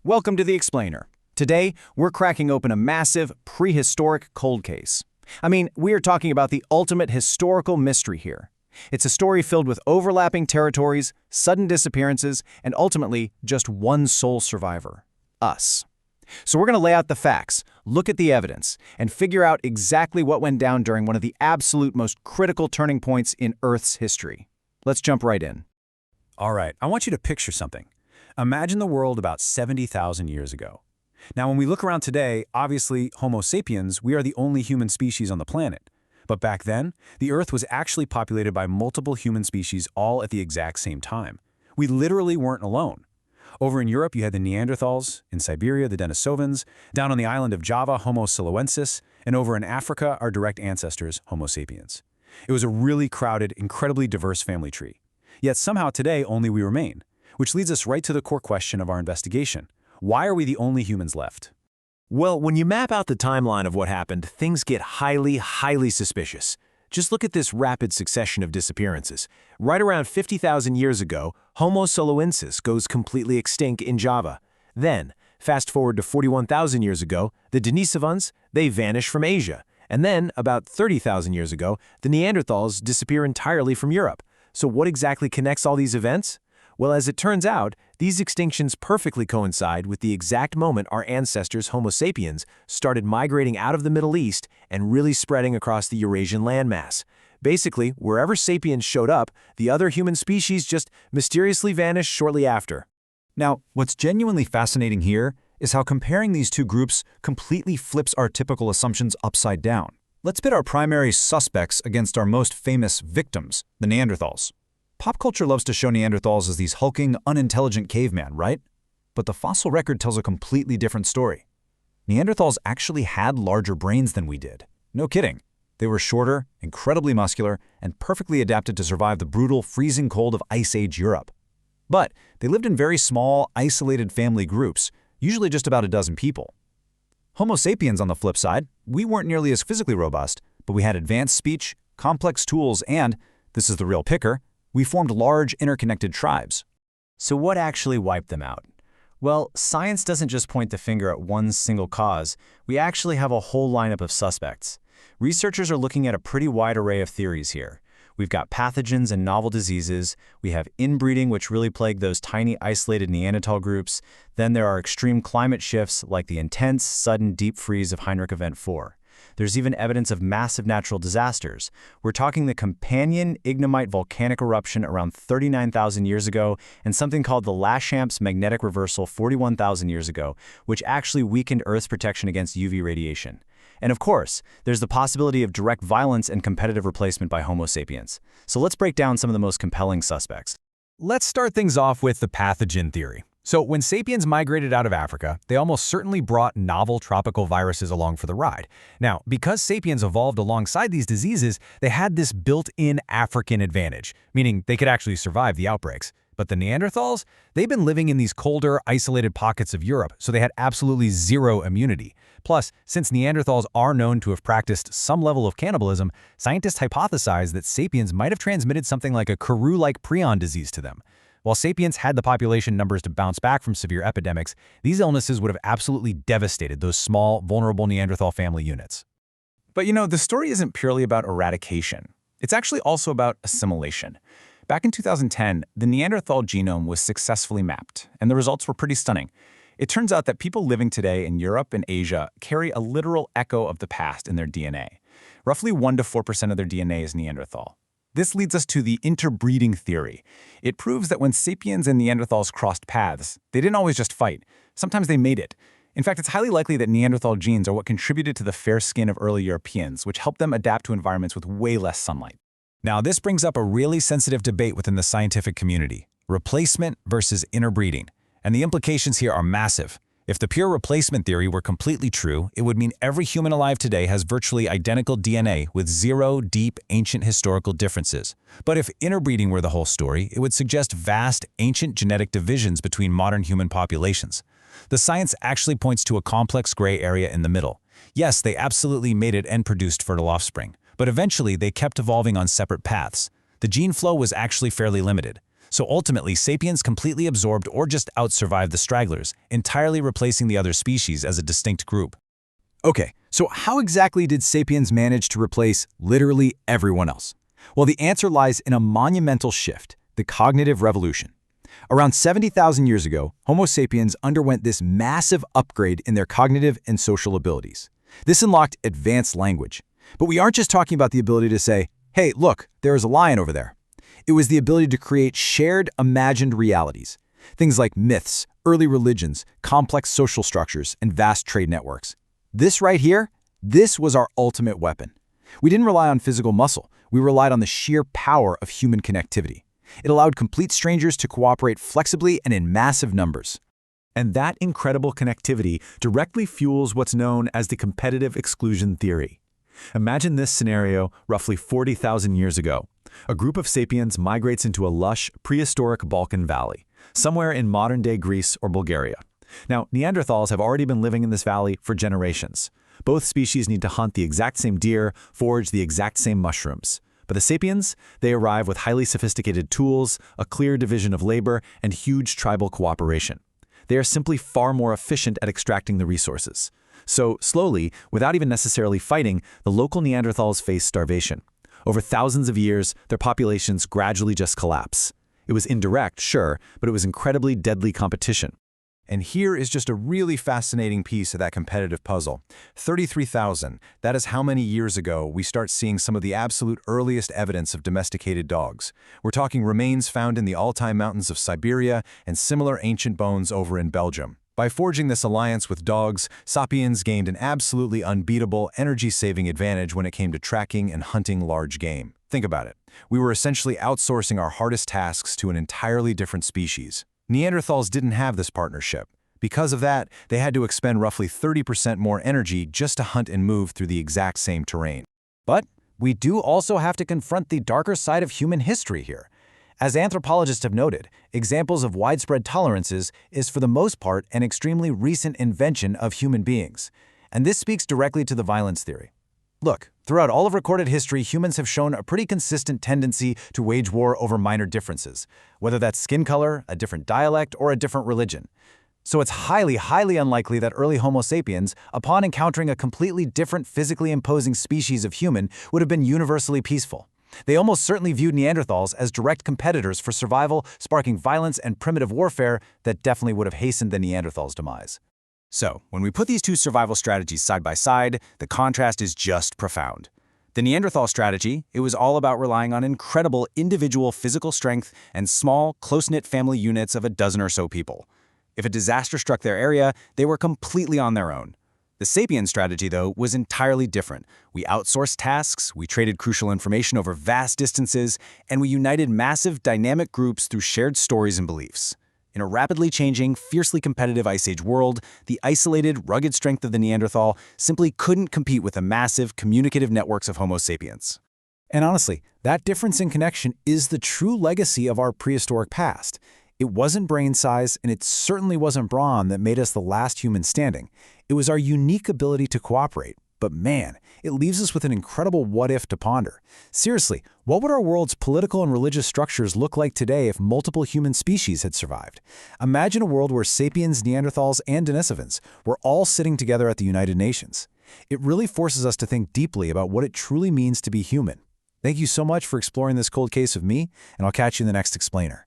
Welcome to The Explainer. Today, we're cracking open a massive, prehistoric cold case. We are talking about the ultimate historical mystery here. It's a story filled with overlapping territories, sudden disappearances, and ultimately, just one sole survivor: us. So we're going to lay out the facts, look at the evidence, and figure out exactly what went down during one of the absolute most critical turning points in Earth's history. Let's jump right in. All right, I want you to picture something. Imagine the world about 70,000 years ago. Now, when we look around today, obviously, Homo sapiens, we are the only human species on the planet. But back then, the Earth was actually populated by multiple human species all at the exact same time. We literally weren't alone. Over in Europe, you had the Neanderthals, in Siberia, the Denisovans, down on the island of Java, Homo floresiensis, and over in Africa, our direct ancestors, Homo sapiens. It was a really crowded, incredibly diverse family tree. Yet somehow today, only we remain. Which leads us right to the core question of our investigation. Why are we the only humans left? Well, when you map out the timeline of what happened, things get highly suspicious. Just look at this rapid succession of disappearances. Right around 50,000 years ago, Homo floresiensis goes completely extinct in Java. Then, fast forward to 41,000 years ago, the Denisovans, they vanish from Asia. And then, about 30,000 years ago, the Neanderthals disappear entirely from Europe. So what exactly connects all these events? Well, as it turns out, these extinctions perfectly coincide with the exact moment our ancestors, Homo sapiens, started migrating out of the Middle East and really spreading across the Eurasian landmass. Basically, wherever sapiens showed up, the other human species just mysteriously vanished shortly after. Now, what's genuinely fascinating here is how comparing these two groups completely flips our typical assumptions upside down. Let's pit our primary suspects against our most famous victims, the Neanderthals. Pop culture loves to show Neanderthals as these hulking, unintelligent cavemen, right? But the fossil record tells a completely different story. Neanderthals actually had larger brains than we did. No kidding. They were shorter, incredibly muscular, and perfectly adapted to survive the brutal, freezing cold of Ice Age Europe. But they lived in very small, isolated family groups, usually just about a dozen people. Homo sapiens, on the flip side, we weren't nearly as physically robust, but we had advanced speech, complex tools, and, this is the real picker, we formed large, interconnected tribes. So what actually wiped them out? Well, science doesn't just point the finger at one single cause. We actually have a whole lineup of suspects. Researchers are looking at a pretty wide array of theories here. We've got pathogens and novel diseases. We have inbreeding, which really plagued those tiny, isolated Neanderthal groups. Then there are extreme climate shifts, like the intense, sudden deep freeze of Heinrich Event 4. There's even evidence of massive natural disasters. We're talking the companion Ignomite volcanic eruption around 39,000 years ago and something called the Lachamps magnetic reversal 41,000 years ago, which actually weakened Earth's protection against UV radiation. And of course, there's the possibility of direct violence and competitive replacement by Homo sapiens. So let's break down some of the most compelling suspects. Let's start things off with the pathogen theory. So when sapiens migrated out of Africa, they almost certainly brought novel tropical viruses along for the ride. Now, because sapiens evolved alongside these diseases, they had this built-in African advantage, meaning they could actually survive the outbreaks. But the Neanderthals, they've been living in these colder, isolated pockets of Europe, so they had absolutely zero immunity. Plus, since Neanderthals are known to have practiced some level of cannibalism, scientists hypothesize that sapiens might have transmitted something like a Kuru-like prion disease to them. While sapiens had the population numbers to bounce back from severe epidemics, these illnesses would have absolutely devastated those small, vulnerable Neanderthal family units. But the story isn't purely about eradication. It's actually also about assimilation. Back in 2010, the Neanderthal genome was successfully mapped, and the results were pretty stunning. It turns out that people living today in Europe and Asia carry a literal echo of the past in their DNA. Roughly 1 to 4% of their DNA is Neanderthal. This leads us to the interbreeding theory. It proves that when sapiens and Neanderthals crossed paths, they didn't always just fight. Sometimes they made it. In fact, it's highly likely that Neanderthal genes are what contributed to the fair skin of early Europeans, which helped them adapt to environments with way less sunlight. Now, this brings up a really sensitive debate within the scientific community: replacement versus interbreeding. And the implications here are massive. If the pure replacement theory were completely true, it would mean every human alive today has virtually identical DNA with zero deep, ancient historical differences. But if interbreeding were the whole story, it would suggest vast, ancient genetic divisions between modern human populations. The science actually points to a complex gray area in the middle. Yes, they absolutely mated and produced fertile offspring, but eventually they kept evolving on separate paths. The gene flow was actually fairly limited. So ultimately, sapiens completely absorbed or just outsurvived the stragglers, entirely replacing the other species as a distinct group. Okay, so how exactly did sapiens manage to replace literally everyone else? Well, the answer lies in a monumental shift, the cognitive revolution. Around 70,000 years ago, Homo sapiens underwent this massive upgrade in their cognitive and social abilities. This unlocked advanced language. But we aren't just talking about the ability to say, hey, look, there is a lion over there. It was the ability to create shared, imagined realities. Things like myths, early religions, complex social structures, and vast trade networks. This right here, this was our ultimate weapon. We didn't rely on physical muscle. We relied on the sheer power of human connectivity. It allowed complete strangers to cooperate flexibly and in massive numbers. And that incredible connectivity directly fuels what's known as the competitive exclusion theory. Imagine this scenario roughly 40,000 years ago. A group of sapiens migrates into a lush, prehistoric Balkan valley, somewhere in modern-day Greece or Bulgaria. Now, Neanderthals have already been living in this valley for generations. Both species need to hunt the exact same deer, forage the exact same mushrooms. But the sapiens, they arrive with highly sophisticated tools, a clear division of labor, and huge tribal cooperation. They are simply far more efficient at extracting the resources. So, slowly, without even necessarily fighting, the local Neanderthals face starvation. Over thousands of years, their populations gradually just collapse. It was indirect, sure, but it was incredibly deadly competition. And here is just a really fascinating piece of that competitive puzzle. 33,000, that is how many years ago we start seeing some of the absolute earliest evidence of domesticated dogs. We're talking remains found in the Altai Mountains of Siberia and similar ancient bones over in Belgium. By forging this alliance with dogs, sapiens gained an absolutely unbeatable energy-saving advantage when it came to tracking and hunting large game. Think about it. We were essentially outsourcing our hardest tasks to an entirely different species. Neanderthals didn't have this partnership. Because of that, they had to expend roughly 30% more energy just to hunt and move through the exact same terrain. But we do also have to confront the darker side of human history here. As anthropologists have noted, examples of widespread tolerances is for the most part an extremely recent invention of human beings. And this speaks directly to the violence theory. Look, throughout all of recorded history, humans have shown a pretty consistent tendency to wage war over minor differences, whether that's skin color, a different dialect, or a different religion. So it's highly, highly unlikely that early Homo sapiens, upon encountering a completely different physically imposing species of human, would have been universally peaceful. They almost certainly viewed Neanderthals as direct competitors for survival, sparking violence and primitive warfare that definitely would have hastened the Neanderthals' demise. So, when we put these two survival strategies side by side, the contrast is just profound. The Neanderthal strategy, it was all about relying on incredible individual physical strength and small, close-knit family units of a dozen or so people. If a disaster struck their area, they were completely on their own. The sapien strategy, though, was entirely different. We outsourced tasks, we traded crucial information over vast distances, and we united massive, dynamic groups through shared stories and beliefs. In a rapidly changing, fiercely competitive Ice Age world, the isolated, rugged strength of the Neanderthal simply couldn't compete with the massive, communicative networks of Homo sapiens. And honestly, that difference in connection is the true legacy of our prehistoric past. It wasn't brain size, and it certainly wasn't brawn that made us the last human standing. It was our unique ability to cooperate. But man, it leaves us with an incredible what-if to ponder. Seriously, what would our world's political and religious structures look like today if multiple human species had survived? Imagine a world where sapiens, Neanderthals, and Denisovans were all sitting together at the United Nations. It really forces us to think deeply about what it truly means to be human. Thank you so much for exploring this cold case with me, and I'll catch you in the next explainer.